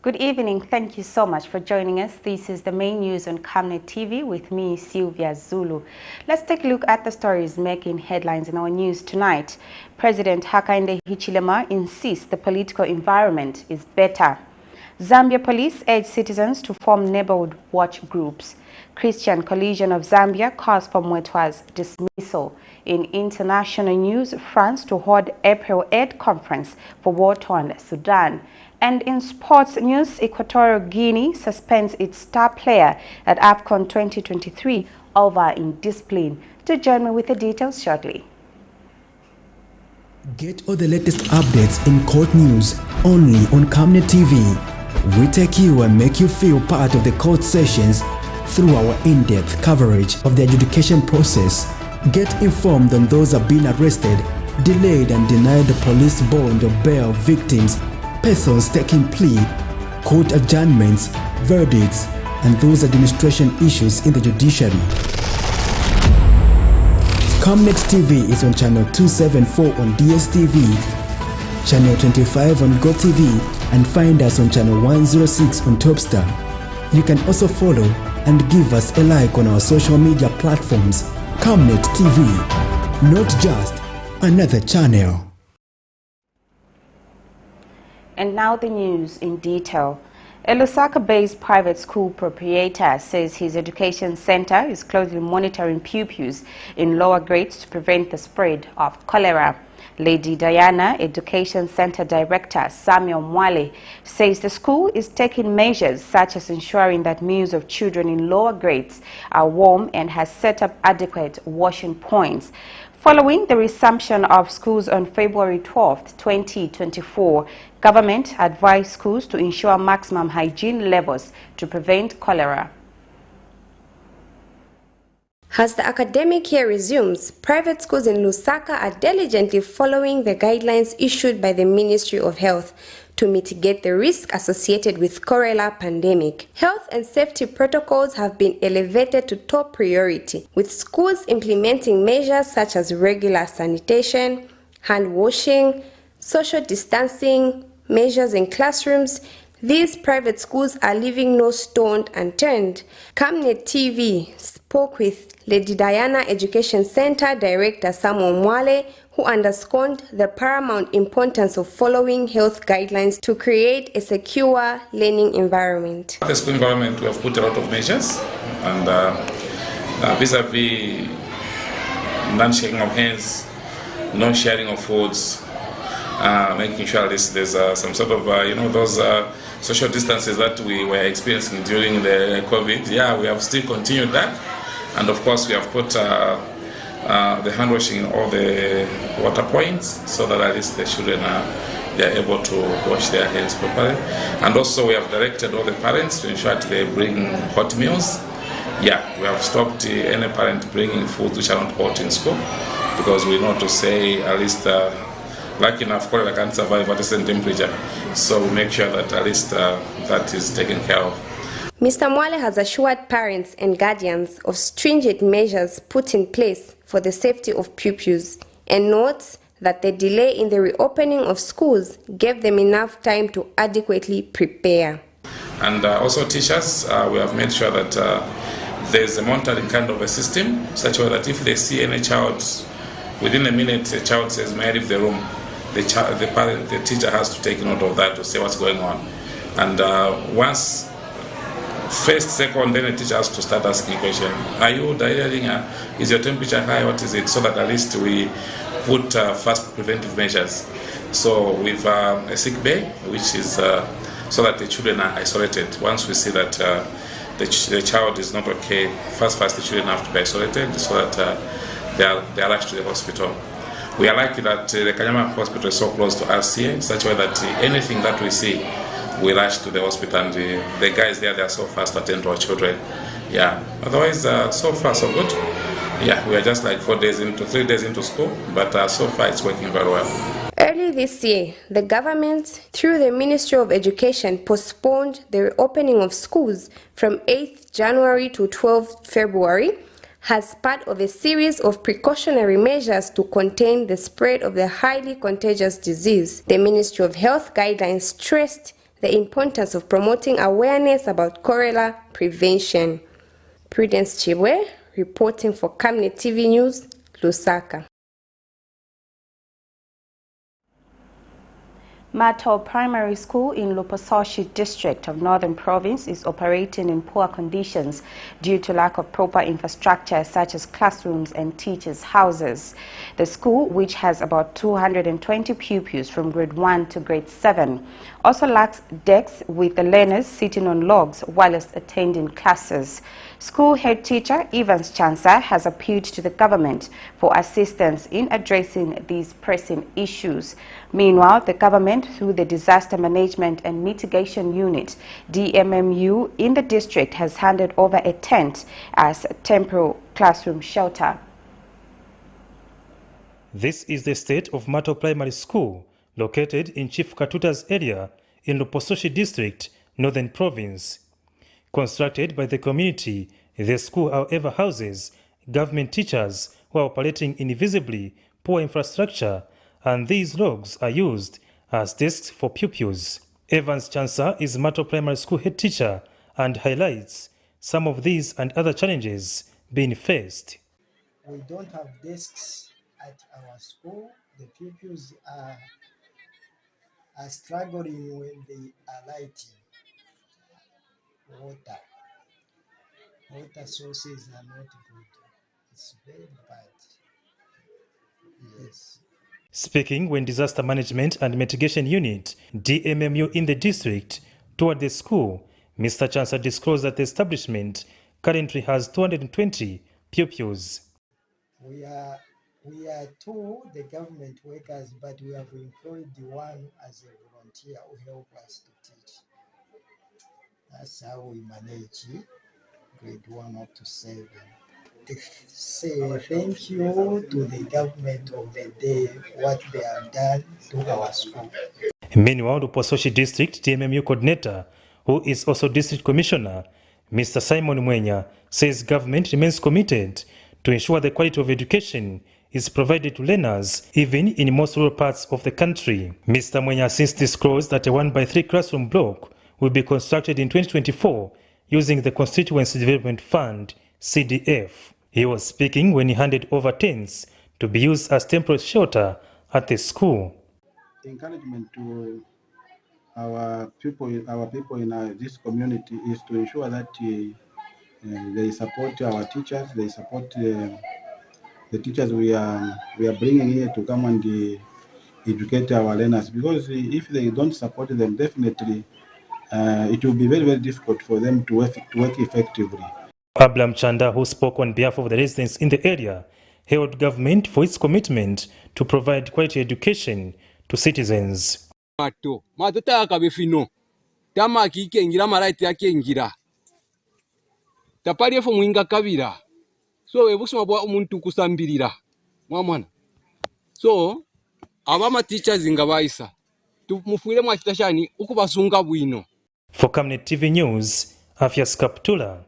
Good evening. Thank you so much for joining us. This is the main news on Camnet TV with me, Sylvia Zulu. Let's take a look at the stories making headlines in our news tonight. President HAKAINDE HICHILEMA insists the political environment is better. Zambia police urge citizens to form neighborhood watch groups. Christian Coalition of Zambia calls for MWEETWA'S dismissal. In international news, France to hold April 8 conference for war-torn Sudan. And in sports news, Equatorial Guinea suspends its star player at AFCON 2023 over indiscipline. To join me with the details shortly. Get all the latest updates in court news only on Camnet TV. We take you and make you feel part of the court sessions through our in-depth coverage of the adjudication process. Get informed on those who have been arrested, delayed and denied the police bond or bail victims, persons taking plea, court adjournments, verdicts, and those administration issues in the judiciary. Camnet TV is on channel 274 on DSTV, channel 25 on GoTV, and find us on channel 106 on Topstar. You can also follow and give us a like on our social media platforms. Camnet TV, not just another channel. And now the news in detail. A Lusaka-based private school proprietor says his education center is closely monitoring pupils in lower grades to prevent the spread of cholera. Lady Diana Education Center Director Samuel Mwale says the school is taking measures such as ensuring that meals of children in lower grades are warm and has set up adequate washing points. Following the resumption of schools on February 12, 2024, government advised schools to ensure maximum hygiene levels to prevent cholera. As the academic year resumes, private schools in Lusaka are diligently following the guidelines issued by the Ministry of Health to mitigate the risk associated with cholera pandemic. Health and safety protocols have been elevated to top priority, with schools implementing measures such as regular sanitation, hand washing, social distancing measures in classrooms. These private schools are leaving no stone unturned. Camnet TV spoke with Lady Diana Education Center Director Samuel Mwale, who underscored the paramount importance of following health guidelines to create a secure learning environment. The school environment, we have put a lot of measures, and vis-a-vis non-shaking of hands, non-sharing of foods, making sure there's some sort of, those social distances that we were experiencing during the COVID. Yeah, we have still continued that. And of course, we have put the hand washing in all the water points so that at least the children they are able to wash their hands properly. And also we have directed all the parents to ensure that they bring hot meals. Yeah, we have stopped any parent bringing food which are not hot in school, because we know to say at least lucky enough cholera can't survive at a certain temperature. So we make sure that at least that is taken care of. Mr. Mwale has assured parents and guardians of stringent measures put in place for the safety of pupils, and notes that the delay in the reopening of schools gave them enough time to adequately prepare. And also teachers, we have made sure that there's a monitoring kind of a system, such that if they see any child, within a minute the child says, "May I leave the room?" the teacher has to take note of that to say what's going on. And once first, second, then the teacher has to start asking questions. Are you diarrheaing? Is your temperature high? What is it? So that at least we put fast preventive measures. So with a sick bay, which is so that the children are isolated. Once we see that the child is not okay, first the children have to be isolated so that they are rushed to the hospital. We are lucky that the Kanyama hospital is so close to RCA, such a way that anything that we see, we rush to the hospital, and the guys there, they are so fast to attend to our children. Yeah, otherwise, so far so good. Yeah, we are just like 3 days into school, but so far it's working very well. Early this year, the government, through the Ministry of Education, postponed the reopening of schools from 8th January to 12th February as part of a series of precautionary measures to contain the spread of the highly contagious disease. The Ministry of Health guidelines stressed the importance of promoting awareness about cholera prevention. Prudence Chibwe, reporting for Camnet TV News, Lusaka. Mato Primary School in Lupososhi district of Northern Province is operating in poor conditions due to lack of proper infrastructure such as classrooms and teachers' houses. The school, which has about 220 pupils from grade 1 to grade 7, also lacks desks with the learners sitting on logs whilst attending classes. School head teacher Evans Chansa has appealed to the government for assistance in addressing these pressing issues. Meanwhile, the government, through the Disaster Management and Mitigation Unit, DMMU, in the district has handed over a tent as a temporary classroom shelter. This is the state of Mato Primary School, located in Chief Katuta's area in Lupososhi district, Northern Province. Constructed by the community, the school, however, houses government teachers who are operating in visibly poor infrastructure, and these logs are used as desks for pupils. Evans Chansa is Mato Primary School head teacher and highlights some of these and other challenges being faced. We don't have desks at our school. The pupils are struggling when they are writing. Water sources are not good. It's very bad. Yes. Speaking when Disaster Management and Mitigation Unit, DMMU, in the district toward the school, Mr. Chansa disclosed that the establishment currently has 220 pupils. We are two, the government workers, but we have employed the one as a volunteer who help us to teach. That's how we manage grade 1 up to 7. Say thank you to the government of the day, what they have done to our school. Meanwhile, the Lupososhi District DMMU coordinator, who is also district commissioner, Mr. Simon Mwenya, says government remains committed to ensure the quality of education is provided to learners even in most rural parts of the country. Mr. Mwenya since disclosed that a 1x3 classroom block will be constructed in 2024 using the Constituency Development Fund, CDF. He was speaking when he handed over tents to be used as temporary shelter at the school. Encouragement to our people in this community is to ensure that they support our teachers, they support the teachers we are bringing here to come and educate our learners, because if they don't support them, definitely it will be very, very difficult for them to work effectively. Ablam Chanda, who spoke on behalf of the residents in the area, hailed government for its commitment to provide quality education to citizens. So abama teachers ingabaisa tumufuire mwachitashani ukubasunga bwino. For Camnet TV News, Afias Kaptula.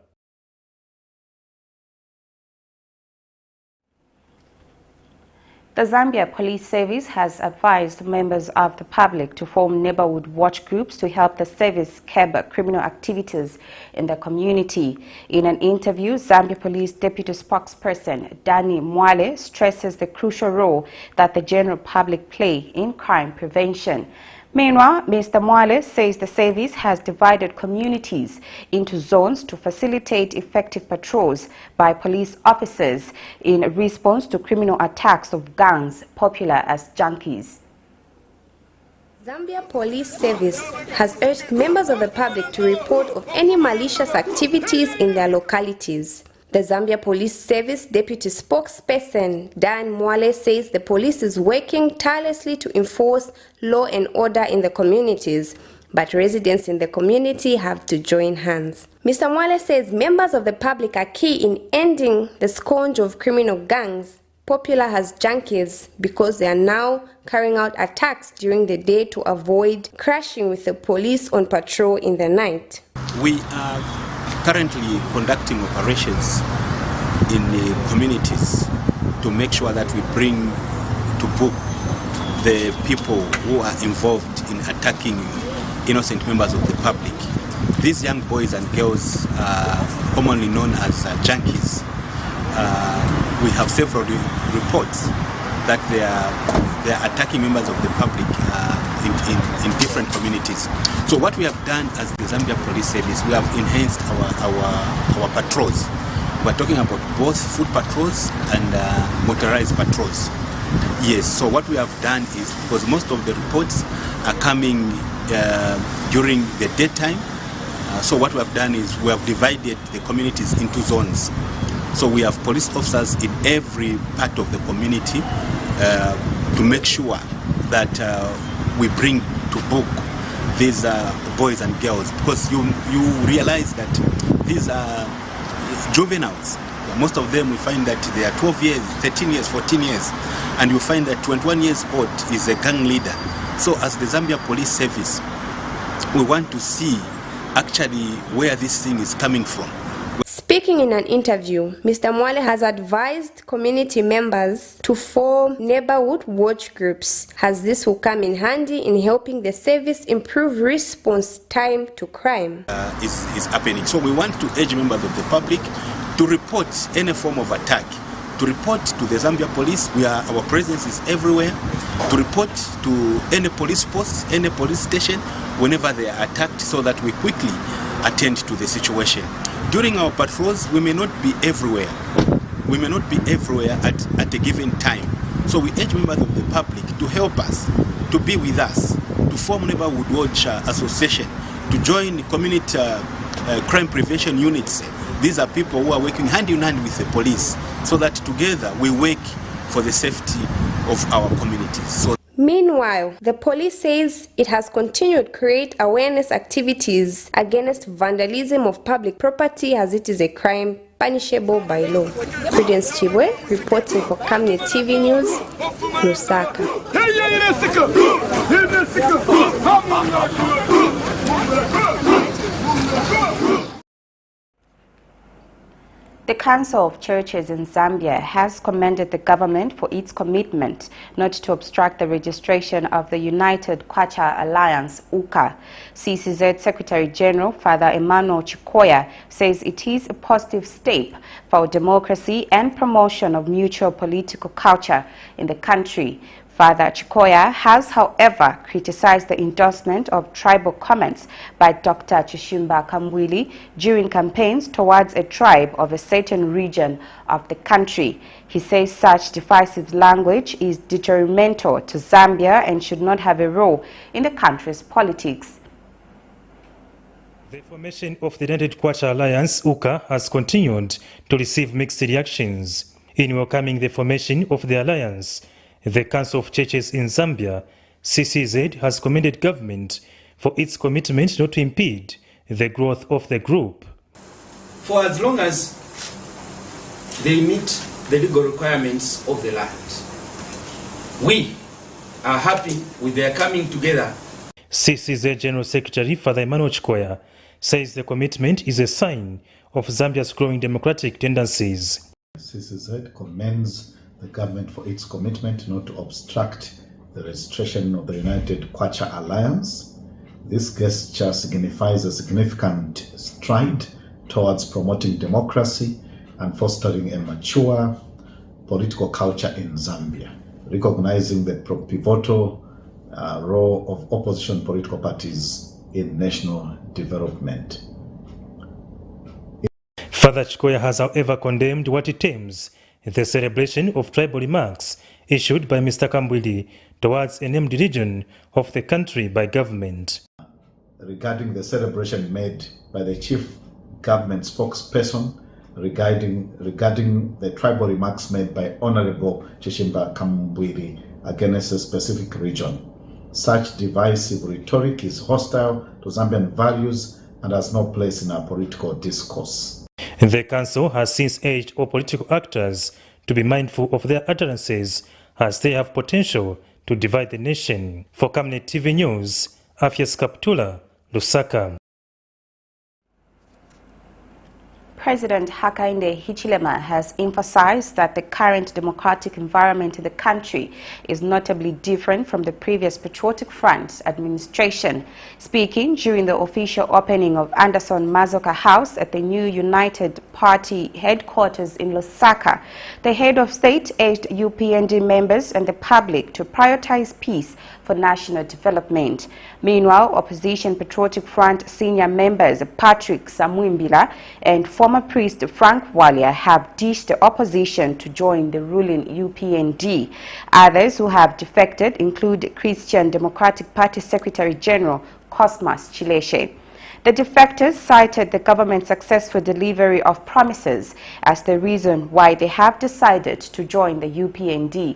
The Zambia Police Service has advised members of the public to form neighborhood watch groups to help the service curb criminal activities in the community. In an interview, Zambia Police Deputy Spokesperson Danny Mwale stresses the crucial role that the general public play in crime prevention. Meanwhile, Mr. Mwale says the service has divided communities into zones to facilitate effective patrols by police officers in response to criminal attacks of gangs popular as junkies. Zambia Police Service has urged members of the public to report of any malicious activities in their localities. The Zambia Police Service Deputy Spokesperson Dan Mwale says the police is working tirelessly to enforce law and order in the communities, but residents in the community have to join hands. Mr. Mwale says members of the public are key in ending the scourge of criminal gangs, popular as junkies, because they are now carrying out attacks during the day to avoid crashing with the police on patrol in the night. We are currently conducting operations in the communities to make sure that we bring to book the people who are involved in attacking innocent members of the public. These young boys and girls are commonly known as junkies. We have several reports that they are attacking members of the public in different communities. So what we have done as the Zambia Police Service, we have enhanced our patrols. We're talking about both foot patrols and motorized patrols. Yes, so what we have done is, because most of the reports are coming during the daytime, so what we have done is we have divided the communities into zones. So we have police officers in every part of the community to make sure that we bring to book these boys and girls, because you realize that these are juveniles. Most of them, we find that they are 12 years, 13 years, 14 years, and you find that 21 years old is a gang leader. So as the Zambia Police Service, we want to see actually where this thing is coming from. Speaking in an interview, Mr. Mwale has advised community members to form neighborhood watch groups, as this will come in handy in helping the service improve response time to crime. Is happening. So we want to urge members of the public to report any form of attack, to report to the Zambia Police. Our presence is everywhere. To report to any police post, any police station, whenever they are attacked, so that we quickly attend to the situation. During our patrols, we may not be everywhere. We may not be everywhere at a given time. So we urge members of the public to help us, to be with us, to form neighborhood watch association, to join community crime prevention units. These are people who are working hand in hand with the police, so that together we work for the safety of our communities. So meanwhile, the police says it has continued to create awareness activities against vandalism of public property, as it is a crime punishable by law. Prudence Chibwe, reporting for Camnet TV News, Lusaka. The Council of Churches in Zambia has commended the government for its commitment not to obstruct the registration of the United Kwacha Alliance, UKA. CCZ Secretary General Father Emmanuel Chikoya says it is a positive step for democracy and promotion of mutual political culture in the country. Father Chikoya has, however, criticized the endorsement of tribal comments by Dr. Chishimba Kambwili during campaigns towards a tribe of a certain region of the country. He says such divisive language is detrimental to Zambia and should not have a role in the country's politics. The formation of the United Kwacha Alliance, UKA, has continued to receive mixed reactions. In welcoming the formation of the alliance, the Council of Churches in Zambia, CCZ, has commended government for its commitment not to impede the growth of the group. For as long as they meet the legal requirements of the land, we are happy with their coming together. CCZ General Secretary Father Emmanuel Chikoya says the commitment is a sign of Zambia's growing democratic tendencies. CCZ commends the government for its commitment not to obstruct the registration of the United Kwacha Alliance. This gesture signifies a significant stride towards promoting democracy and fostering a mature political culture in Zambia, recognizing the pivotal role of opposition political parties in national development. Father Chikoya has, however, condemned what he terms the celebration of tribal remarks issued by Mr. Kambwili towards a named region of the country by government. Regarding the celebration made by the chief government spokesperson regarding the tribal remarks made by Honorable Chishimba Kambwili against a specific region. Such divisive rhetoric is hostile to Zambian values and has no place in our political discourse. The Council has since urged all political actors to be mindful of their utterances as they have potential to divide the nation. For Camnet TV News, Afias Kaptula, Lusaka. President HAKAINDE HICHILEMA has emphasized that the current democratic environment in the country is notably different from the previous Patriotic Front administration. Speaking during the official opening of Anderson Mazoka House at the new United Party headquarters in Lusaka, the head of state urged UPND members and the public to prioritize peace for national development. Meanwhile, opposition Patriotic Front senior members Patrick Samwimbila and former priest Frank Walia have dished the opposition to join the ruling UPND. Others who have defected include Christian Democratic Party Secretary General Cosmas Chileshe. The defectors cited the government's successful delivery of promises as the reason why they have decided to join the UPND.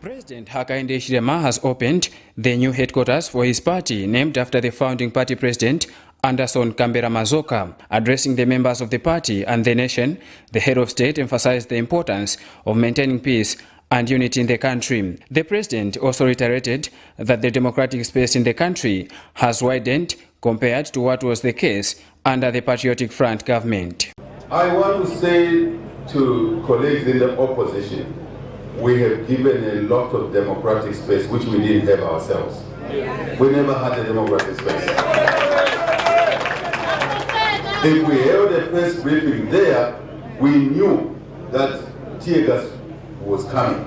President HAKAINDE HICHILEMA has opened the new headquarters for his party, named after the founding party president, Anderson Kambera Mazoka. Addressing the members of the party and the nation, the head of state emphasized the importance of maintaining peace and unity in the country. The president also reiterated that the democratic space in the country has widened compared to what was the case under the Patriotic Front government. I want to say to colleagues in the opposition, we have given a lot of democratic space which we didn't have ourselves. We never had a democratic space. If we held a press briefing there, we knew that tear gas was coming.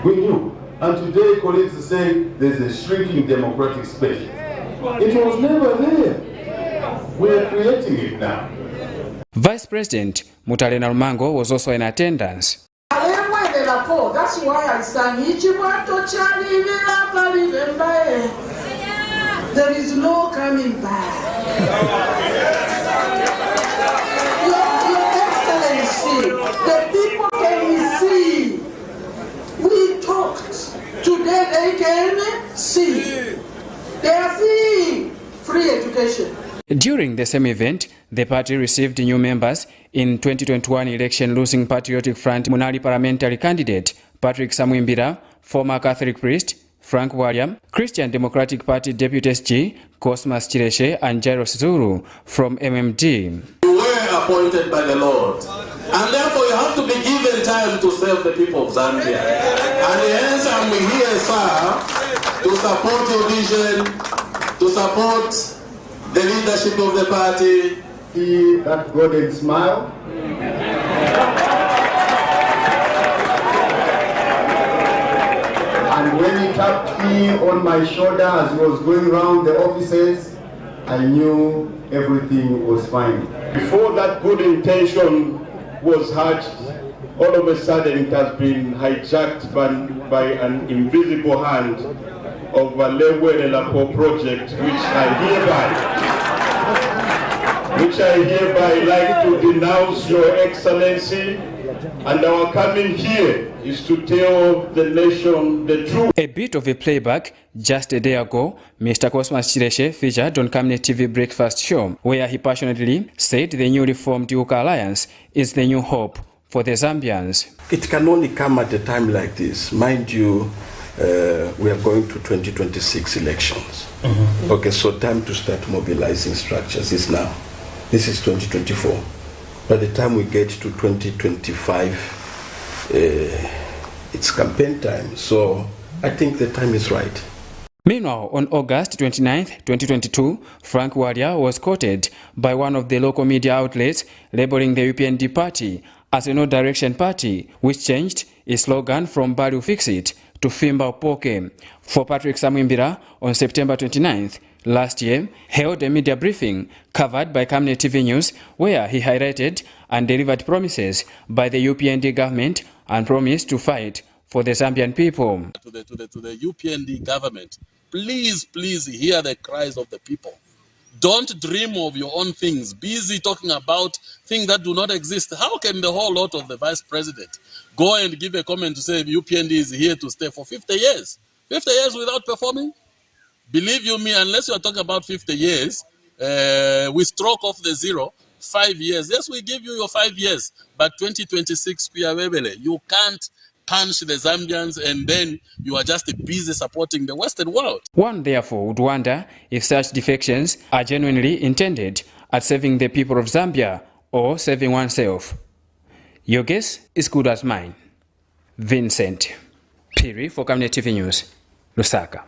We knew. And today colleagues are saying there's a shrinking democratic space. It was never there. We are creating it now. Vice President Mutalena Lumango was also in attendance. That's why I sang there is no coming back. Your Excellency, the people can see. We talked. Today they can see. They are seeing free education. During the same event, the party received new members in 2021 election, losing Patriotic Front Munali parliamentary candidate Patrick Samwimbila, former Catholic priest Frank Walia, Christian Democratic Party Deputy SG Cosmas Chileshe, and Jairus Zulu from MMD. You were appointed by the Lord, and therefore you have to be given time to serve the people of Zambia. And hence I'm here, sir, to support your vision, to support the leadership of the party. See that golden smile? And when he tapped me on my shoulder as he was going around the offices, I knew everything was fine. Before that good intention was hatched, all of a sudden it has been hijacked by an invisible hand of a Lewe Lapo project, which I hereby like to denounce, Your Excellency, and our coming here is to tell the nation the truth. A bit of a playback. Just a day ago, Mr. Cosmas Chileshe featured on Camnet TV Breakfast Show, where he passionately said the newly formed UCA Alliance is the new hope for the Zambians. It can only come at a time like this. Mind you, we are going to 2026 elections. Okay, so time to start mobilizing structures is now. This is 2024. By the time we get to 2025, it's campaign time. So I think the time is right. Meanwhile, on August 29, 2022, Frank Walia was quoted by one of the local media outlets labeling the UPND party as a no-direction party, which changed its slogan from Bali Fix It to Fimba Upoke. For Patrick Samwimbila, on September 29th last year, held a media briefing covered by Camnet TV News, where he highlighted and delivered promises by the UPND government and promised to fight for the Zambian people. To the UPND government, please hear the cries of the people. Don't dream of your own things, busy talking about things that do not exist. How can the whole lot of the vice president go and give a comment to say UPND is here to stay for 50 years? 50 years without performing? Believe you me, unless you are talking about 50 years, we stroke off the zero, 5 years. Yes, we give you your 5 years, but 2026, you can't punch the Zambians and then you are just busy supporting the Western world. One therefore would wonder if such defections are genuinely intended at saving the people of Zambia or saving oneself? Your guess is good as mine. Vincent Piri for Camnet TV News, Lusaka.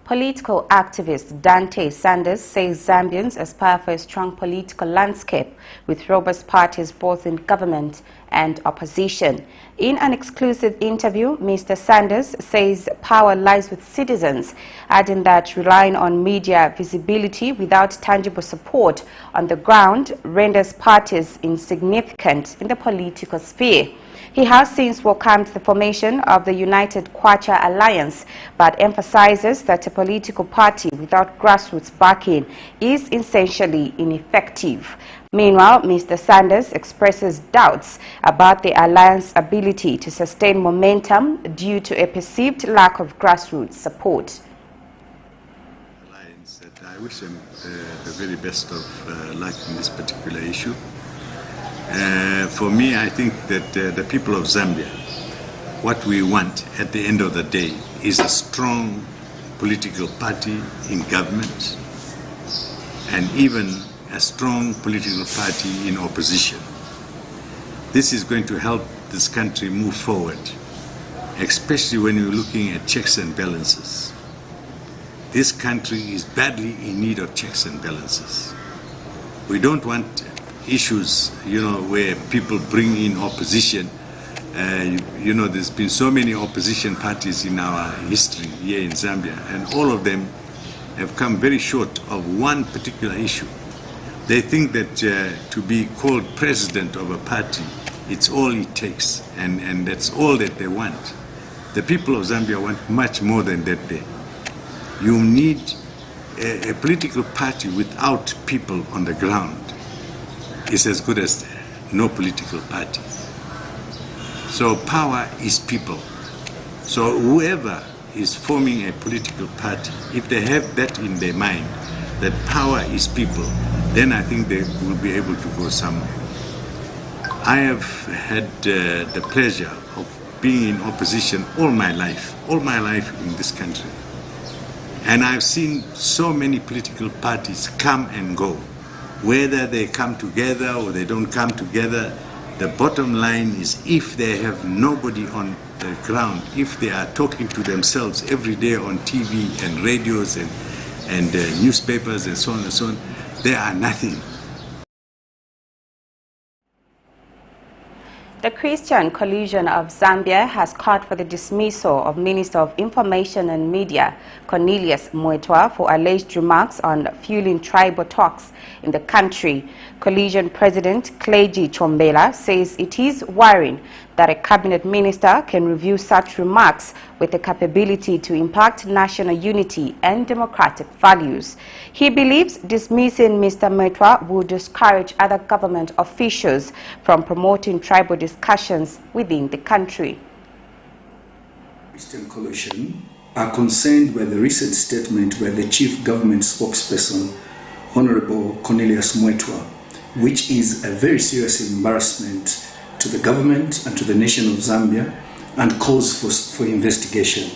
Political activist Dante Sanders says Zambians aspire for a strong political landscape with robust parties both in government and opposition. In an exclusive interview, Mr. Sanders says power lies with citizens, adding that relying on media visibility without tangible support on the ground renders parties insignificant in the political sphere. He has since welcomed the formation of the United Kwacha Alliance, but emphasizes that a political party without grassroots backing is essentially ineffective. Meanwhile, Mr. Sanders expresses doubts about the alliance's ability to sustain momentum due to a perceived lack of grassroots support. I wish them the very best of luck in this particular issue. For me, I think that the people of Zambia, what we want at the end of the day is a strong political party in government and even a strong political party in opposition. This is going to help this country move forward, especially when you're looking at checks and balances. This country is badly in need of checks and balances. We don't want issues, where people bring in opposition. There's been so many opposition parties in our history here in Zambia, and all of them have come very short of one particular issue. They think that to be called president of a party, it's all it takes, and that's all that they want. The people of Zambia want much more than that. You need a political party without people on the ground. Is as good as no political party. So power is people. So whoever is forming a political party, if they have that in their mind, that power is people, then I think they will be able to go somewhere. I have had the pleasure of being in opposition all my life in this country. And I've seen so many political parties come and go. Whether they come together or they don't come together, the bottom line is if they have nobody on the ground, if they are talking to themselves every day on TV and radios and newspapers and so on, they are nothing. The Christian Coalition of Zambia has called for the dismissal of Minister of Information and Media, Cornelius MWEETWA, for alleged remarks on fueling tribal talks in the country. Coalition President Clergy Chombela says it is worrying that a cabinet minister can review such remarks with the capability to impact national unity and democratic values. He believes dismissing Mr. MWEETWA will discourage other government officials from promoting tribal discussions within the country. Christian Coalition are concerned by the recent statement by the chief government spokesperson, Honorable Cornelius MWEETWA, which is a very serious embarrassment to the government and to the nation of Zambia and calls for investigation.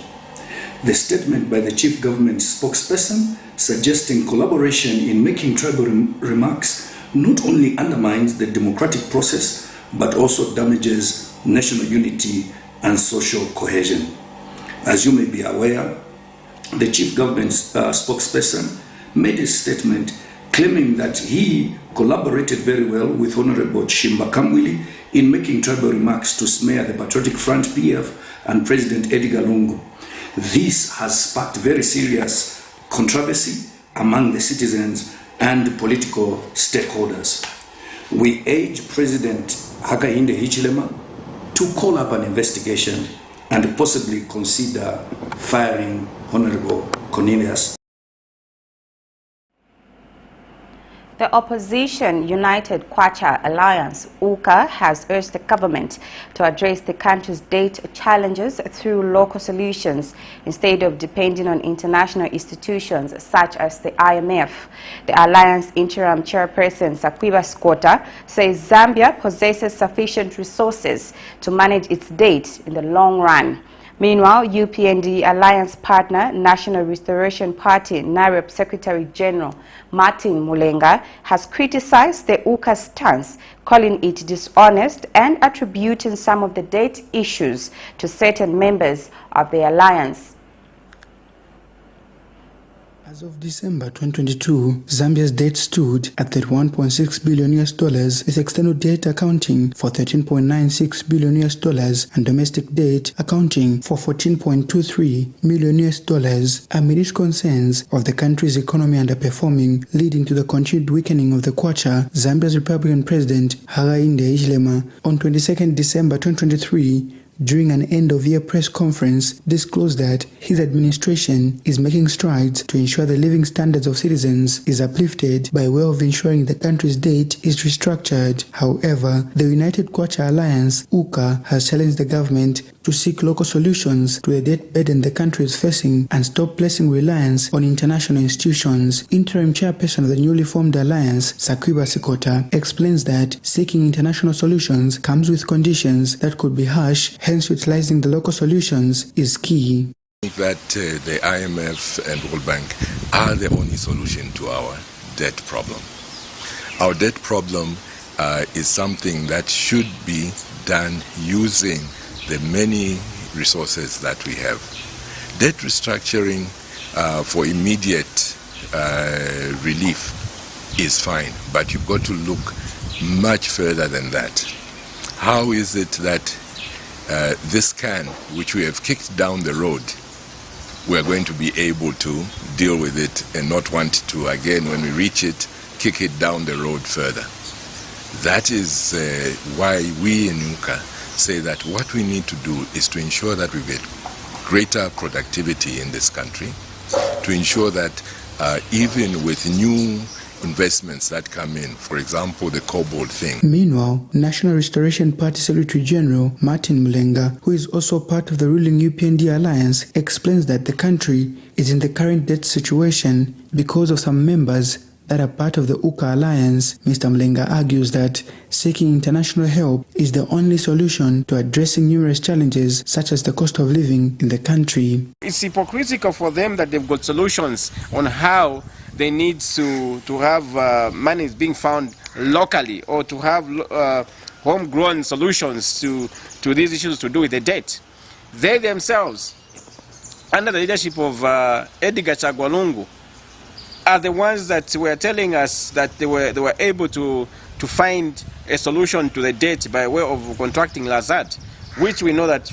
The statement by the chief government spokesperson suggesting collaboration in making tribal remarks not only undermines the democratic process but also damages national unity and social cohesion. As you may be aware, the chief government spokesperson made a statement claiming that he collaborated very well with Honorable Chishimba Kamwili in making tribal remarks to smear the Patriotic Front PF and President Edgar Lungu. This has sparked very serious controversy among the citizens and political stakeholders. We urge President HAKAINDE HICHILEMA to call up an investigation and possibly consider firing Honorable Cornelius. The opposition United Kwacha Alliance, UKA, has urged the government to address the country's debt challenges through local solutions instead of depending on international institutions such as the IMF. The Alliance interim chairperson, Sakwiba Skota, says Zambia possesses sufficient resources to manage its debt in the long run. Meanwhile, UPND Alliance partner, National Restoration Party, NAREP Secretary General Martin Mulenga has criticized the UCA's stance, calling it dishonest and attributing some of the debt issues to certain members of the alliance. As of December 2022, Zambia's debt stood at $31.6 billion with external debt accounting for $13.96 billion and domestic debt accounting for $14.23 million amid its concerns of the country's economy underperforming, leading to the continued weakening of the kwacha. Zambia's Republican President HAKAINDE HICHILEMA on 22nd December 2023 during an end-of-year press conference, disclosed that his administration is making strides to ensure the living standards of citizens is uplifted by way of ensuring the country's debt is restructured. However, the United Kwacha Alliance, UCA, has challenged the government to seek local solutions to the debt burden the country is facing and stop placing reliance on international institutions. Interim chairperson of the newly formed alliance, Sakiba Sikota, explains that seeking international solutions comes with conditions that could be harsh, hence utilizing the local solutions is key. I think that the IMF and World Bank are the only solution to our debt problem. Our debt problem is something that should be done using the many resources that we have. Debt restructuring for immediate relief is fine, but you've got to look much further than that. How is it that this can, which we have kicked down the road, we are going to be able to deal with it and not want to, again, when we reach it, kick it down the road further? That is why we in UCA say that what we need to do is to ensure that we get greater productivity in this country, to ensure that even with new investments that come in, for example, the cobalt thing. Meanwhile, National Restoration Party Secretary General Martin Mulenga, who is also part of the ruling UPND Alliance, explains that the country is in the current debt situation because of some members that are part of the UCA Alliance. Mr. Mulenga argues that seeking international help is the only solution to addressing numerous challenges such as the cost of living in the country. It's hypocritical for them that they've got solutions on how they need to have money being found locally, or to have homegrown solutions to these issues to do with the debt. They themselves, under the leadership of Edgar Chagwalungu, are the ones that were telling us that they were able to find a solution to the debt by way of contracting Lazard, which we know that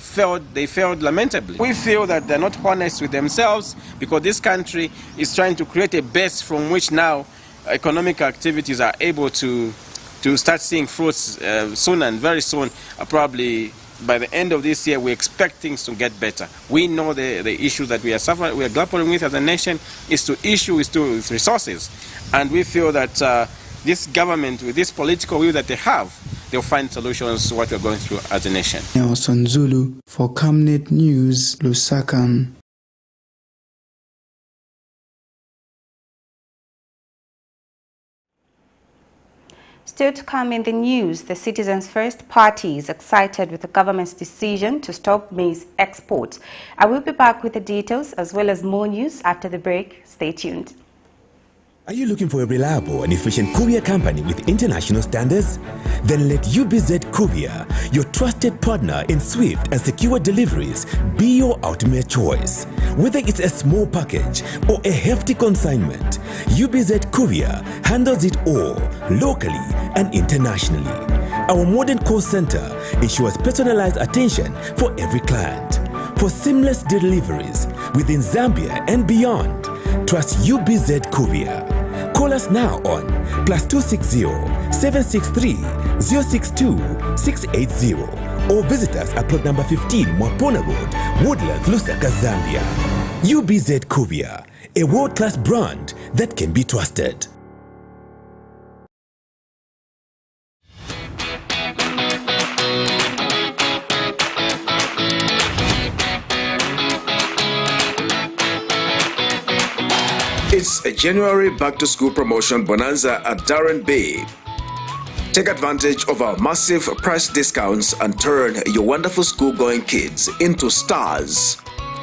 they failed lamentably. We feel that they're not honest with themselves, because this country is trying to create a base from which now economic activities are able to start seeing fruits soon, and very soon, probably by the end of this year, we expect things to get better. We know the issue that we are grappling with as a nation is with resources, and we feel that this government, with this political will that they have, they'll find solutions to what we're going through as a nation. Nelson Zulu for Camnet News, Lusaka. Still to come in the news, the Citizens First Party is excited with the government's decision to stop maize exports. I will be back with the details as well as more news after the break. Stay tuned. Are you looking for a reliable and efficient courier company with international standards? Then let UBZ Courier, your trusted partner in swift and secure deliveries, be your ultimate choice. Whether it's a small package or a hefty consignment, UBZ Courier handles it all, locally and internationally. Our modern call center ensures personalized attention for every client. For seamless deliveries within Zambia and beyond, trust UBZ Courier. Call us now on +260 763 062 680 or visit us at plot number 15 Mwapona Road, Woodlands, Lusaka, Zambia. UBZ Courier, a world-class brand that can be trusted. It's a January back-to-school promotion bonanza at Darren Bay. Take advantage of our massive price discounts and turn your wonderful school-going kids into stars.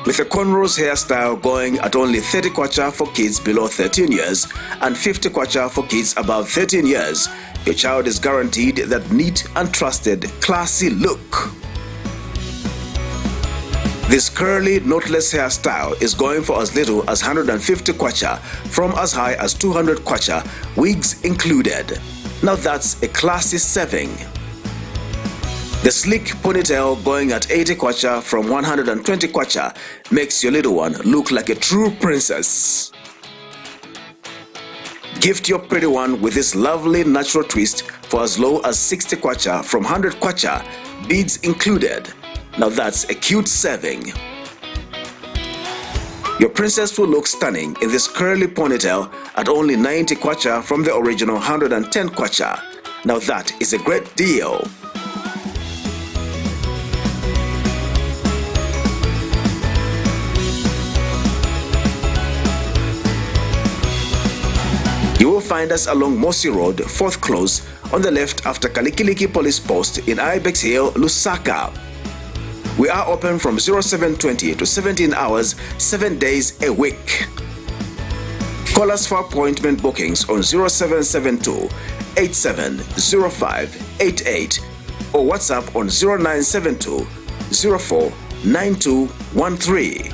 With a cornrows hairstyle going at only 30 kwacha for kids below 13 years and 50 kwacha for kids above 13 years, your child is guaranteed that neat and trusted, classy look. This curly, knotless hairstyle is going for as little as 150 kwacha from as high as 200 kwacha, wigs included. Now that's a classy saving. The sleek ponytail going at 80 kwacha from 120 kwacha makes your little one look like a true princess. Gift your pretty one with this lovely natural twist for as low as 60 kwacha from 100 kwacha, beads included. Now that's a cute saving. Your princess will look stunning in this curly ponytail at only 90 kwacha from the original 110 kwacha. Now that is a great deal. You will find us along Mosi Road, 4th Close, on the left after Kalikiliki Police Post in Ibex Hill, Lusaka. We are open from 0720 to 17 hours, 7 days a week. Call us for appointment bookings on 0772 870588 or WhatsApp on 0972 049213.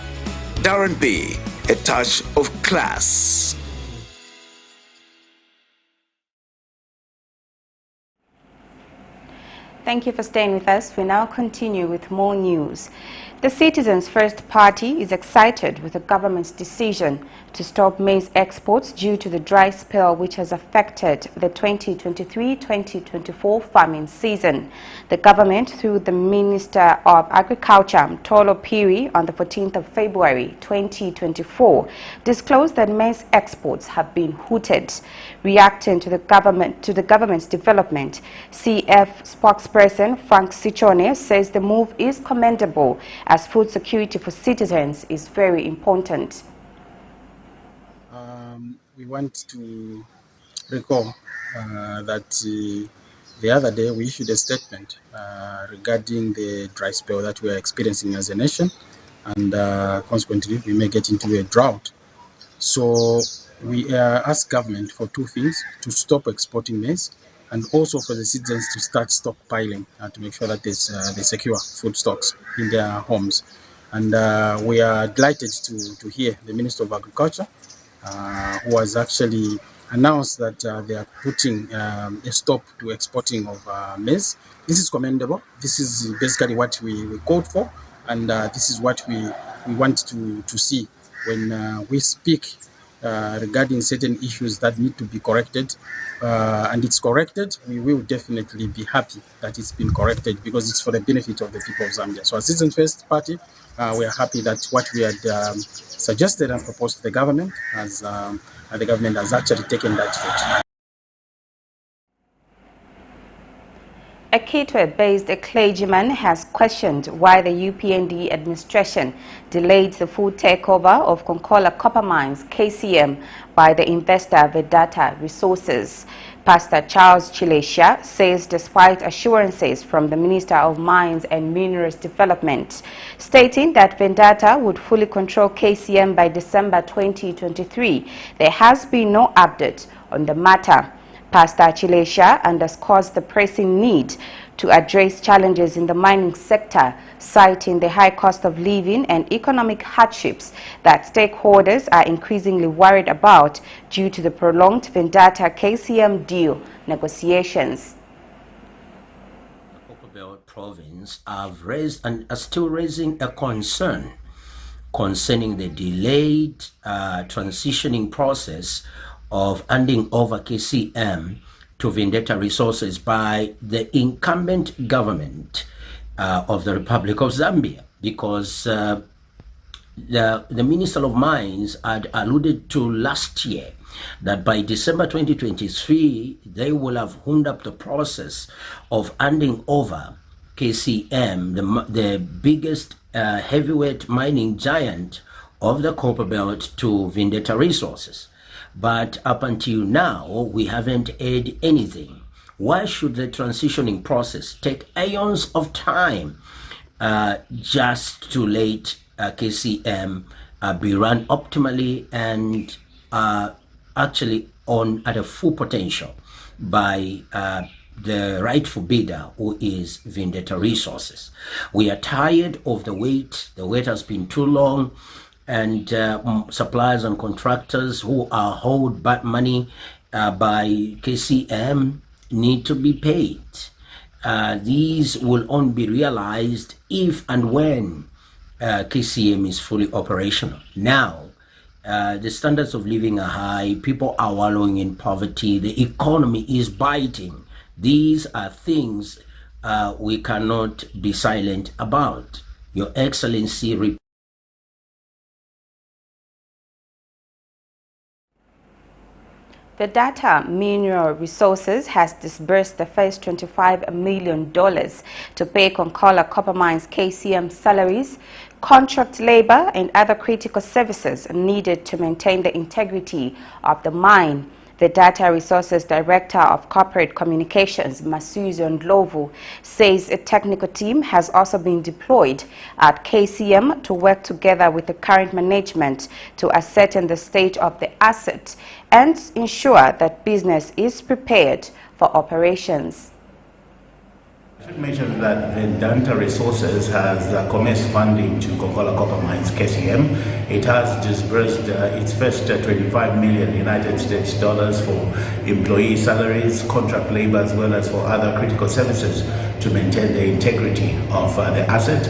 Darren B, a touch of class. Thank you for staying with us. We now continue with more news. The Citizens First Party is excited with the government's decision to stop maize exports due to the dry spell which has affected the 2023-2024 farming season. The government, through the Minister of Agriculture, Tolo Piri, on the 14th of February 2024, disclosed that maize exports have been hooted. Reacting to the government's development, CF spokesperson Frank Sichone says the move is commendable as food security for citizens is very important. We want to recall that the other day we issued a statement regarding the dry spell that we are experiencing as a nation, and consequently we may get into a drought. So we ask government for two things: to stop exporting maize, and also for the citizens to start stockpiling to make sure that they secure food stocks in their homes. And we are delighted to hear the Minister of Agriculture, who has actually announced that they are putting a stop to exporting of maize. This is commendable. This is basically what we called for, and this is what we want to see when we speak regarding certain issues that need to be corrected, and it's corrected. We will definitely be happy that it's been corrected because it's for the benefit of the people of Zambia. So as Citizens First Party, we are happy that what we had suggested and proposed to the government, as the government has actually taken that route. A Kitwe-based clergyman has questioned why the UPND administration delayed the full takeover of Konkola Copper Mines, KCM, by the investor Vedata Resources. Pastor Charles Chilesha says despite assurances from the Minister of Mines and Minerals Development, stating that Vedata would fully control KCM by December 2023, there has been no update on the matter. Pastor Chilesha underscores the pressing need to address challenges in the mining sector, citing the high cost of living and economic hardships that stakeholders are increasingly worried about due to the prolonged Vedata KCM deal negotiations. The Copperbelt province have raised and are still raising a concern concerning the delayed transitioning process of handing over KCM to Vedata Resources by the incumbent government of the Republic of Zambia, because the Minister of Mines had alluded to last year that by December 2023 they will have wound up the process of handing over KCM, the biggest heavyweight mining giant of the Copperbelt, to Vedata Resources. But up until now, we haven't heard anything. Why should the transitioning process take eons of time just to let KCM be run optimally and actually on at a full potential by the rightful bidder, who is Vendetta Resources? We are tired of the wait. The wait has been too long, and suppliers and contractors who are owed back money by KCM need to be paid. These will only be realized if and when KCM is fully operational. Now, the standards of living are high, people are wallowing in poverty, the economy is biting. These are things we cannot be silent about. Your Excellency, Vedanta Mineral Resources has disbursed the first $25 million to pay Konkola Copper Mines KCM salaries, contract labor, and other critical services needed to maintain the integrity of the mine. The Data Resources Director of Corporate Communications, Masuzo Ndlovu, says a technical team has also been deployed at KCM to work together with the current management to ascertain the state of the asset and ensure that business is prepared for operations. I should mention that the Data Resources has commenced funding to Konkola Copper Mines KCM. It has disbursed its first $25 million United States dollars for employee salaries, contract labor, as well as for other critical services to maintain the integrity of the asset.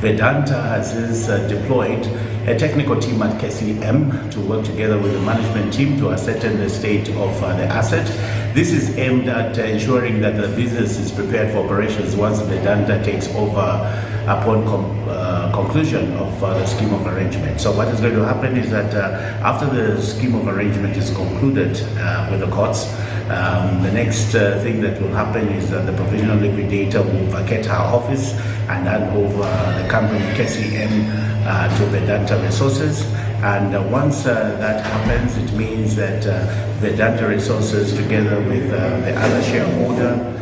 Vedanta has deployed a technical team at KCM to work together with the management team to ascertain the state of the asset. This is aimed at ensuring that the business is prepared for operations once Vedanta takes over upon conclusion of the scheme of arrangement. So what is going to happen is that after the scheme of arrangement is concluded with the courts, the next thing that will happen is that the provisional liquidator will vacate her office and hand over the company KCM to Vedanta Resources. And once that happens, it means that Vedanta Resources, together with the other shareholder,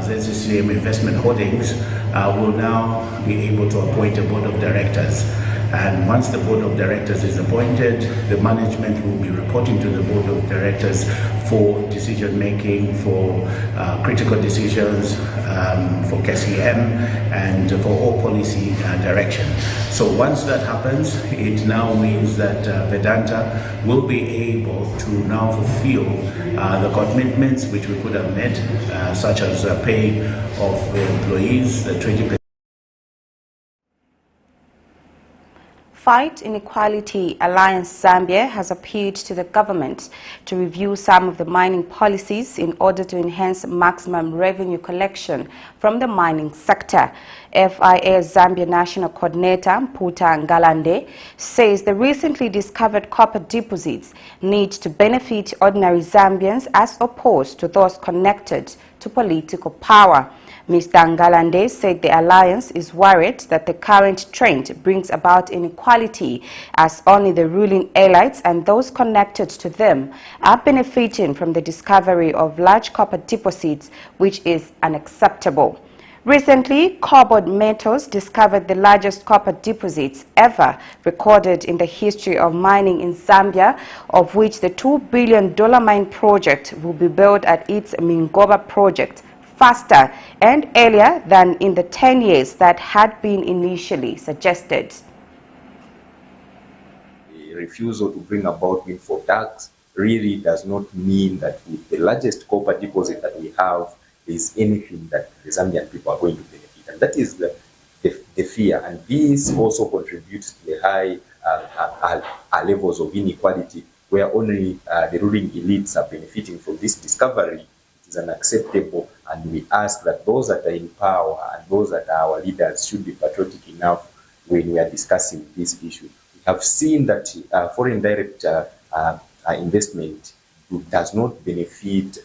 ZCCM Investment Holdings, will now be able to appoint a board of directors. And once the board of directors is appointed, the management will be reporting to the board of directors for decision making, for critical decisions, for KCM, and for all policy direction. So once that happens, it now means that Vedanta will be able to now fulfill the commitments which we could have made, such as pay of the employees, the 20%. Fight Inequality Alliance Zambia has appealed to the government to review some of the mining policies in order to enhance maximum revenue collection from the mining sector. FIA Zambia National Coordinator Mputa Ngalande says the recently discovered copper deposits need to benefit ordinary Zambians as opposed to those connected to political power. Mr. Ngalande said the alliance is worried that the current trend brings about inequality as only the ruling elites and those connected to them are benefiting from the discovery of large copper deposits, which is unacceptable. Recently, Cobalt Metals discovered the largest copper deposits ever recorded in the history of mining in Zambia, of which the $2 billion mine project will be built at its Mingoba project faster and earlier than in the 10 years that had been initially suggested. The refusal to bring about windfall tax really does not mean that with the largest copper deposit that we have, there is anything that the Zambian people are going to benefit. And that is the fear. And this also contributes to the high levels of inequality, where only the ruling elites are benefiting from this discovery. Is unacceptable, and we ask that those that are in power and those that are our leaders should be patriotic enough when we are discussing this issue. We have seen that foreign direct investment does not benefit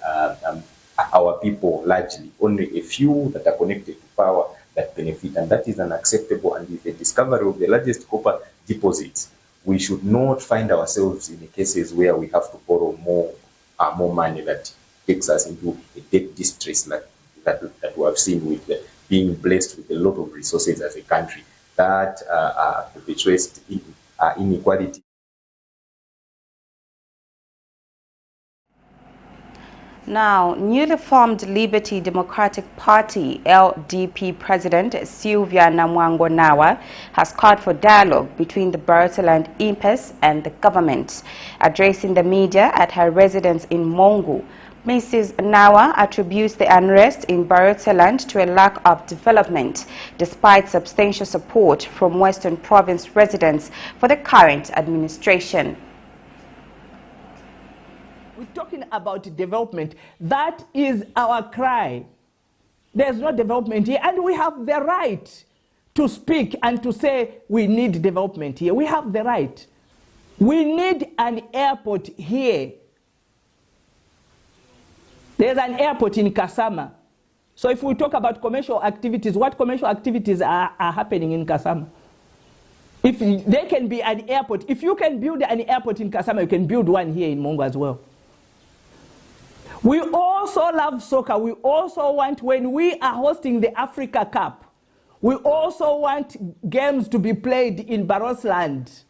our people largely. Only a few that are connected to power that benefit, and that is unacceptable. And with the discovery of the largest copper deposits, we should not find ourselves in the cases where we have to borrow more money that takes us into a debt distress that we have seen with being blessed with a lot of resources as a country that perpetuates inequality. Now, newly formed Liberty Democratic Party LDP President Sylvia Namwango-Nawa has called for dialogue between the Barotseland impes and the government. Addressing the media at her residence in Mongu, Mrs. Nawa attributes the unrest in Barotseland to a lack of development, despite substantial support from Western Province residents for the current administration. We're talking about development. That is our cry. There's no development here, and we have the right to speak and to say we need development here. We have the right. We need an airport here. There's an airport in Kasama. So if we talk about commercial activities, what commercial activities are happening in Kasama? If there can be an airport, if you can build an airport in Kasama, you can build one here in Mongo as well. We also love soccer. We also want, when we are hosting the Africa Cup, we also want games to be played in Barotseland.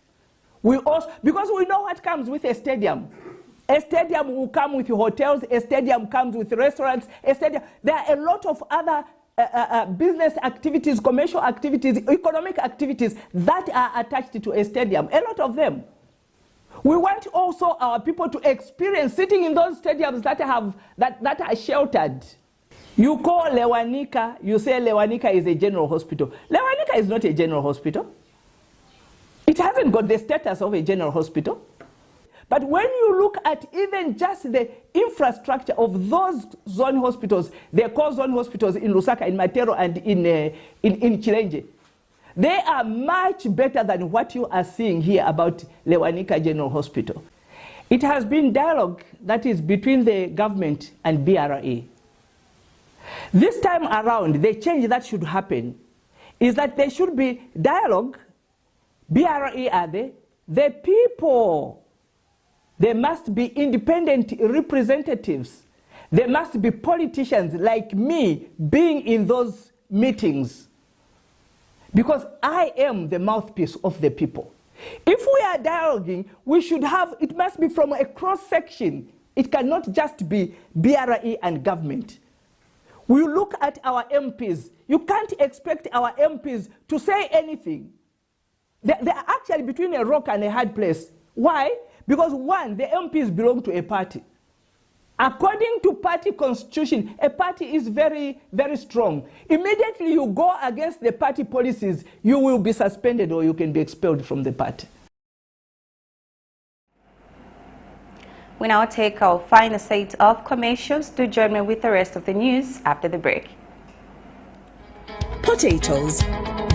Because we know what comes with a stadium. A stadium will come with hotels, a stadium comes with restaurants, there are a lot of other business activities, commercial activities, economic activities that are attached to a stadium, a lot of them. We want also our people to experience sitting in those stadiums that are sheltered. You call Lewanika, you say Lewanika is a general hospital. Lewanika is not a general hospital. It hasn't got the status of a general hospital. But when you look at even just the infrastructure of those zone hospitals, they call zone hospitals in Lusaka, in Matero, and in Chilenje, they are much better than what you are seeing here about Lewanika General Hospital. It has been dialogue that is between the government and BRA. This time around, the change that should happen is that there should be dialogue. BRA are the people. There must be independent representatives. There must be politicians like me being in those meetings. Because I am the mouthpiece of the people. If we are dialoguing, we should have, it must be from a cross-section. It cannot just be BRA and government. We look at our MPs. You can't expect our MPs to say anything. They are actually between a rock and a hard place. Why? Because one, the MPs belong to a party. According to party constitution, a party is very, very strong. Immediately you go against the party policies, you will be suspended or you can be expelled from the party. We now take our final set of commercials. Do join me with the rest of the news after the break. Potatoes,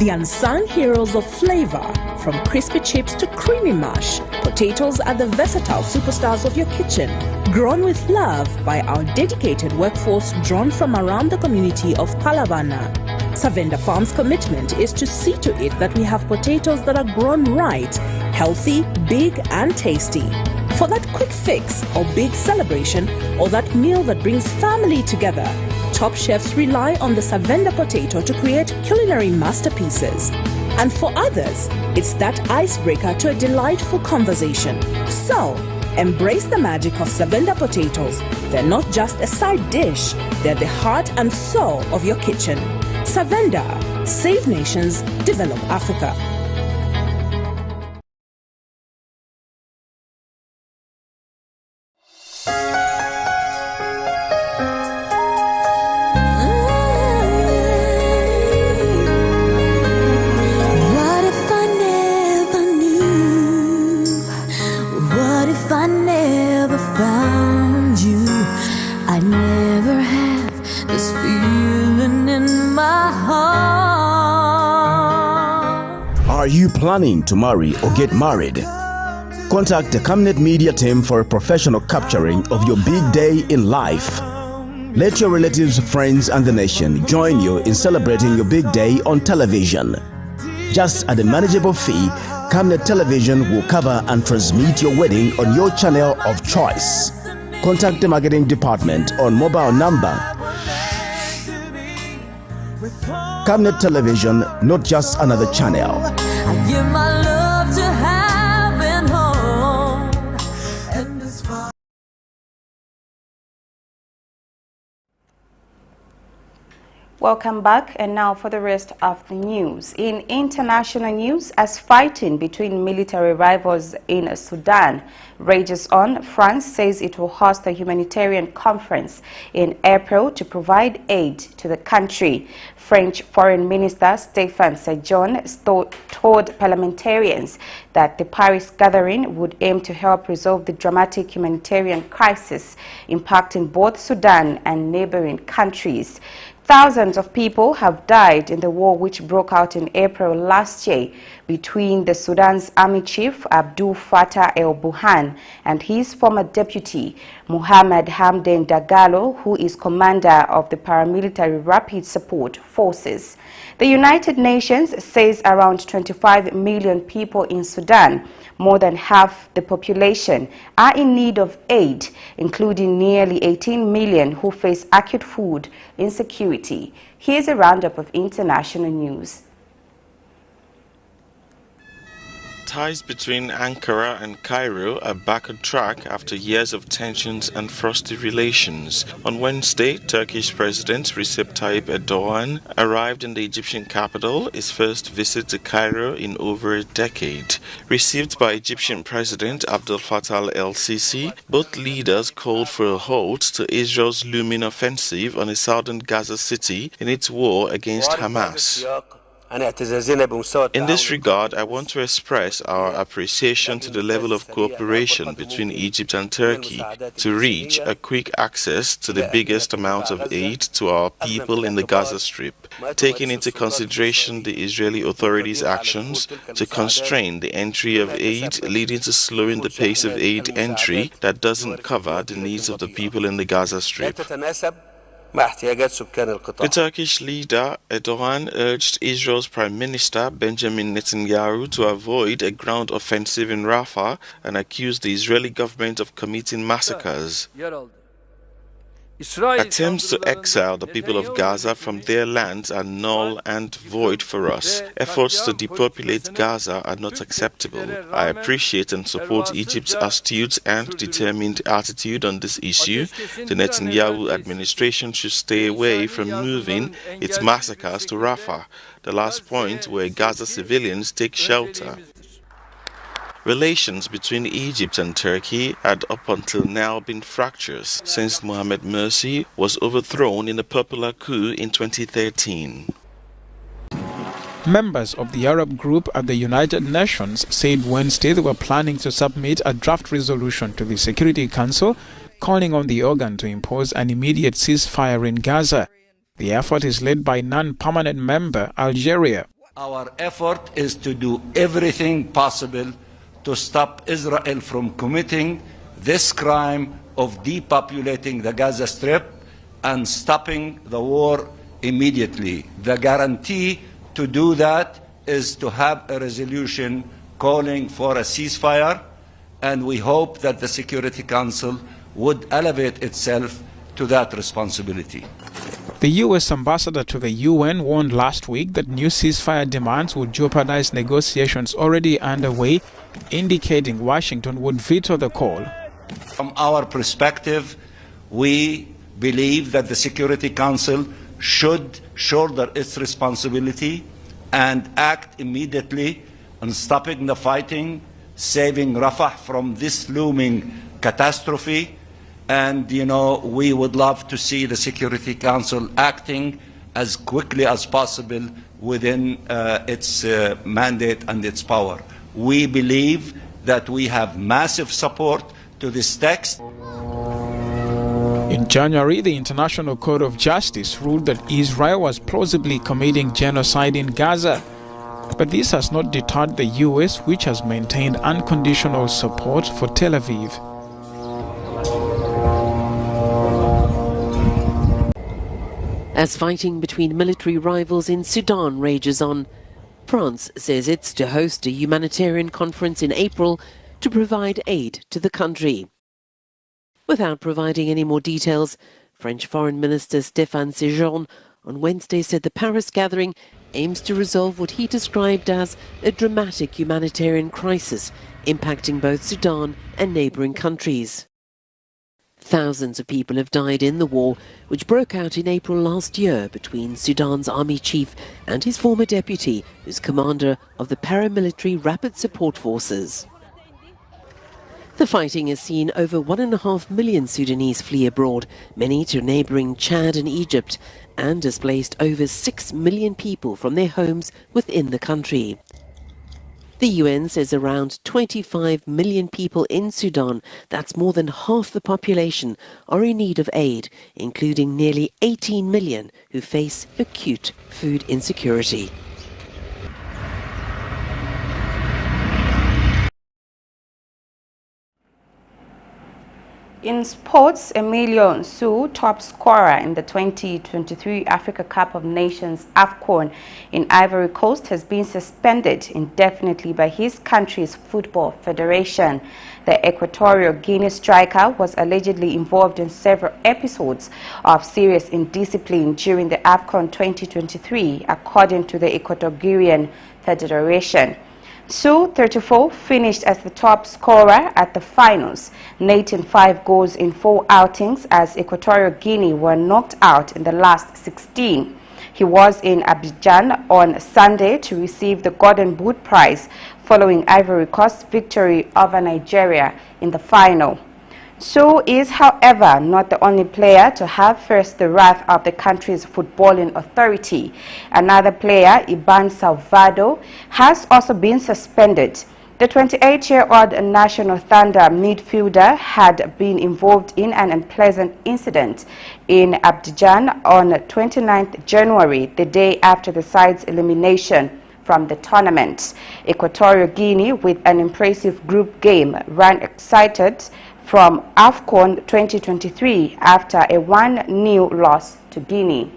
the unsung heroes of flavor. From crispy chips to creamy mash, potatoes are the versatile superstars of your kitchen. Grown with love by our dedicated workforce drawn from around the community of Palavana. Savenda Farm's commitment is to see to it that we have potatoes that are grown right, healthy, big and tasty. For that quick fix or big celebration or that meal that brings family together, top chefs rely on the Savenda potato to create culinary masterpieces. And for others, it's that icebreaker to a delightful conversation. So, embrace the magic of Savenda potatoes. They're not just a side dish, they're the heart and soul of your kitchen. Savenda, save nations, develop Africa. Are you planning to marry or get married? Contact the Camnet media team for a professional capturing of your big day in life. Let your relatives, friends and the nation join you in celebrating your big day on television. Just at a manageable fee, Camnet Television will cover and transmit your wedding on your channel of choice. contact the marketing department on mobile number. Camnet Television, not just another channel. I give my love to having home. And as far Welcome back, and now for the rest of the news. In international news, as fighting between military rivals in Sudan rages on, France says it will host a humanitarian conference in April to provide aid to the country. French Foreign Minister Stéphane Séjourné told parliamentarians that the Paris gathering would aim to help resolve the dramatic humanitarian crisis impacting both Sudan and neighboring countries. Thousands of people have died in the war which broke out in April last year between the Sudan's army chief Abdel Fattah el-Burhan and his former deputy Mohamed Hamdan Dagalo, who is commander of the paramilitary Rapid Support Forces. The United Nations says around 25 million people in Sudan, more than half the population, are in need of aid, including nearly 18 million who face acute food insecurity. Here's a roundup of international news. Ties between Ankara and Cairo are back on track after years of tensions and frosty relations. On Wednesday, Turkish President Recep Tayyip Erdogan arrived in the Egyptian capital, his first visit to Cairo in over a decade. Received by Egyptian President Abdel Fattah el-Sisi, both leaders called for a halt to Israel's looming offensive on the southern Gaza city in its war against Hamas. In this regard, I want to express our appreciation to the level of cooperation between Egypt and Turkey to reach a quick access to the biggest amount of aid to our people in the Gaza Strip, taking into consideration the Israeli authorities' actions to constrain the entry of aid, leading to slowing the pace of aid entry that doesn't cover the needs of the people in the Gaza Strip. The Turkish leader Erdogan urged Israel's Prime Minister Benjamin Netanyahu to avoid a ground offensive in Rafah and accused the Israeli government of committing massacres. Attempts to exile the people of Gaza from their lands are null and void for us. Efforts to depopulate Gaza are not acceptable. I appreciate and support Egypt's astute and determined attitude on this issue. The Netanyahu administration should stay away from moving its massacres to Rafah, the last point where Gaza civilians take shelter. Relations between Egypt and Turkey had up until now been fractious since Mohamed Morsi was overthrown in a popular coup in 2013. Members of the Arab group at the United Nations said Wednesday they were planning to submit a draft resolution to the Security Council calling on the organ to impose an immediate ceasefire in Gaza. The effort is led by non-permanent member Algeria. Our effort is to do everything possible to stop Israel from committing this crime of depopulating the Gaza Strip and stopping the war immediately. The guarantee to do that is to have a resolution calling for a ceasefire, and we hope that the Security Council would elevate itself to that responsibility. The U.S. ambassador to the UN warned last week that new ceasefire demands would jeopardize negotiations already underway, indicating Washington would veto the call. From our perspective, we believe that the Security Council should shoulder its responsibility and act immediately on stopping the fighting, saving Rafah from this looming catastrophe. And, we would love to see the Security Council acting as quickly as possible within its mandate and its power. We believe that we have massive support to this text. In January, the International Court of Justice ruled that Israel was plausibly committing genocide in Gaza. But this has not deterred the U.S., which has maintained unconditional support for Tel Aviv. As fighting between military rivals in Sudan rages on, France says it's to host a humanitarian conference in April to provide aid to the country. Without providing any more details, French Foreign Minister Stéphane Séjourne on Wednesday said the Paris gathering aims to resolve what he described as a dramatic humanitarian crisis impacting both Sudan and neighbouring countries. Thousands of people have died in the war, which broke out in April last year between Sudan's army chief and his former deputy, who's commander of the paramilitary Rapid Support Forces. The fighting has seen over 1.5 million Sudanese flee abroad, many to neighbouring Chad and Egypt, and displaced over 6 million people from their homes within the country. The UN says around 25 million people in Sudan, that's more than half the population, are in need of aid, including nearly 18 million who face acute food insecurity. In sports, Emilio Nsu, top scorer in the 2023 Africa Cup of Nations AFCON in Ivory Coast, has been suspended indefinitely by his country's football federation. The Equatorial Guinea striker was allegedly involved in several episodes of serious indiscipline during the AFCON 2023, according to the Equatorial Federation. Su, 34, finished as the top scorer at the finals, netting 5 goals in 4 outings as Equatorial Guinea were knocked out in the last 16. He was in Abidjan on Sunday to receive the Golden Boot Prize following Ivory Coast's victory over Nigeria in the final. Su is, however, not the only player to have faced the wrath of the country's footballing authority. Another player, Iban Salvador, has also been suspended. The 28-year-old National Thunder midfielder had been involved in an unpleasant incident in Abidjan on 29th January, the day after the side's elimination from the tournament. Equatorial Guinea, with an impressive group game, ran excited from AFCON 2023 after a 1-0 loss to Guinea.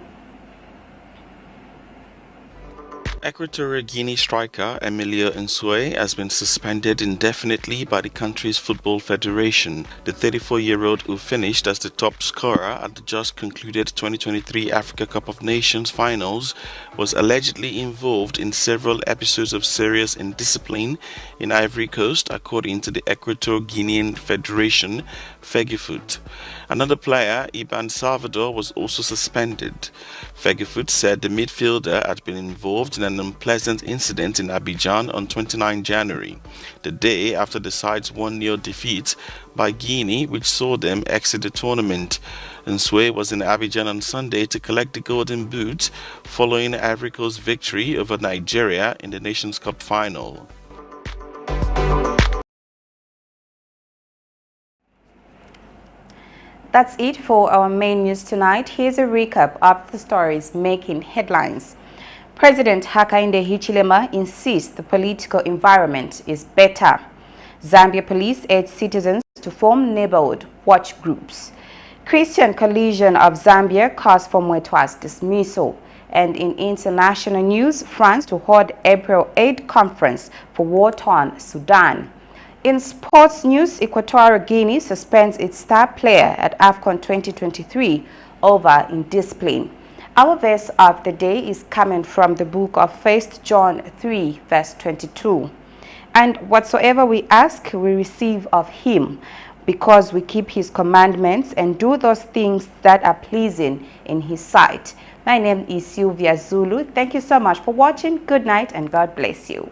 Equatorial Guinea striker Emilio Nsu has been suspended indefinitely by the country's football federation. The 34-year-old, who finished as the top scorer at the just concluded 2023 Africa Cup of Nations finals, was allegedly involved in several episodes of serious indiscipline in Ivory Coast, according to the Equatorial Guinean Federation, FEGIFOOT. Another player, Iban Salvador, was also suspended. FEGIFOOT said the midfielder had been involved in an unpleasant incident in Abidjan on 29 January, the day after the side's 1-0 defeat by Guinea, which saw them exit the tournament. Nsu was in Abidjan on Sunday to collect the Golden Boot following Ivory Coast's victory over Nigeria in the Nations Cup final. That's it for our main news tonight. Here's a recap of the stories making headlines. President HAKAINDE HICHILEMA insists the political environment is better. Zambia police urge citizens to form neighborhood watch groups. Christian Coalition of Zambia calls for MWEETWA'S dismissal. And in international news, France to hold April 8 conference for war-torn Sudan. In sports news, Equatorial Guinea suspends its star player at AFCON 2023 over indiscipline. Our verse of the day is coming from the book of 1 John 3, verse 22. And whatsoever we ask, we receive of him, because we keep his commandments and do those things that are pleasing in his sight. My name is Sylvia Zulu. Thank you so much for watching. Good night and God bless you.